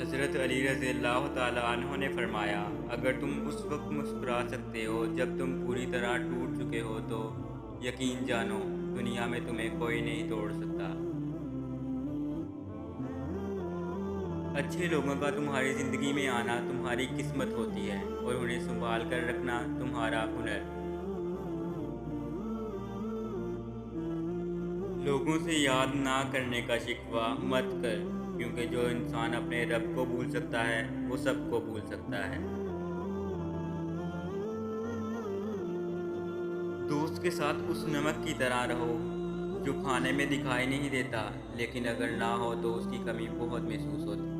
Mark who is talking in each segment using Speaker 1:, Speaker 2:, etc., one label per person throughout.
Speaker 1: حضرت علی رضی اللہ تعالیٰ عنہ نے فرمایا، اگر تم اس وقت مسکرا سکتے ہو جب تم پوری طرح ٹوٹ چکے ہو تو یقین جانو دنیا میں تمہیں کوئی نہیں توڑ سکتا۔ اچھے لوگوں کا تمہاری زندگی میں آنا تمہاری قسمت ہوتی ہے اور انہیں سنبھال کر رکھنا تمہارا ہنر۔ لوگوں سے یاد نہ کرنے کا شکوہ مت کر، کیونکہ جو انسان اپنے رب کو بھول سکتا ہے وہ سب کو بھول سکتا ہے۔ دوست کے ساتھ اس نمک کی طرح رہو جو کھانے میں دکھائی نہیں دیتا لیکن اگر نہ ہو تو اس کی کمی بہت محسوس ہوتی۔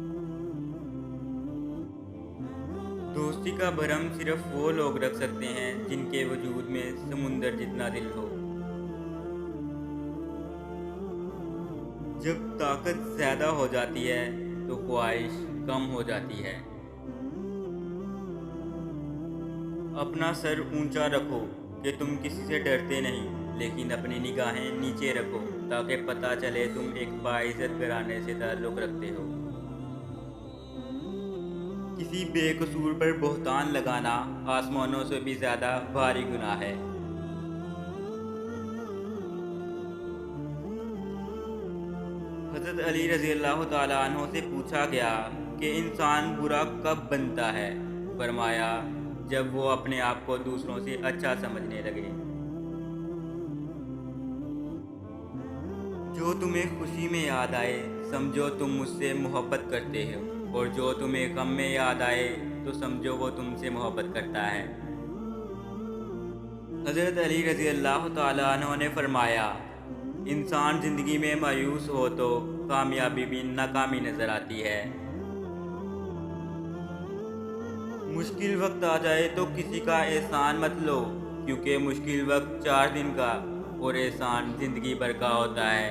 Speaker 1: دوستی کا بھرم صرف وہ لوگ رکھ سکتے ہیں جن کے وجود میں سمندر جتنا دل ہو۔ جب طاقت زیادہ ہو جاتی ہے تو خواہش کم ہو جاتی ہے۔ اپنا سر اونچا رکھو کہ تم کسی سے ڈرتے نہیں، لیکن اپنی نگاہیں نیچے رکھو تاکہ پتہ چلے تم ایک باعزت گھرانے سے تعلق رکھتے ہو۔ کسی بے قصور پر بہتان لگانا آسمانوں سے بھی زیادہ بھاری گناہ ہے۔ حضرت علی رضی اللہ تعالیٰ عنہ سے پوچھا گیا کہ انسان برا کب بنتا ہے؟ فرمایا، جب وہ اپنے آپ کو دوسروں سے اچھا سمجھنے لگے۔ جو تمہیں خوشی میں یاد آئے سمجھو تم مجھ سے محبت کرتے ہو، اور جو تمہیں غم میں یاد آئے تو سمجھو وہ تم سے محبت کرتا ہے۔ حضرت علی رضی اللہ تعالیٰ عنہ نے فرمایا، انسان زندگی میں مایوس ہو تو کامیابی بھی ناکامی نظر آتی ہے۔ مشکل وقت آ جائے تو کسی کا احسان مت لو، کیونکہ مشکل وقت 4 دن کا اور احسان زندگی بھر کا ہوتا ہے۔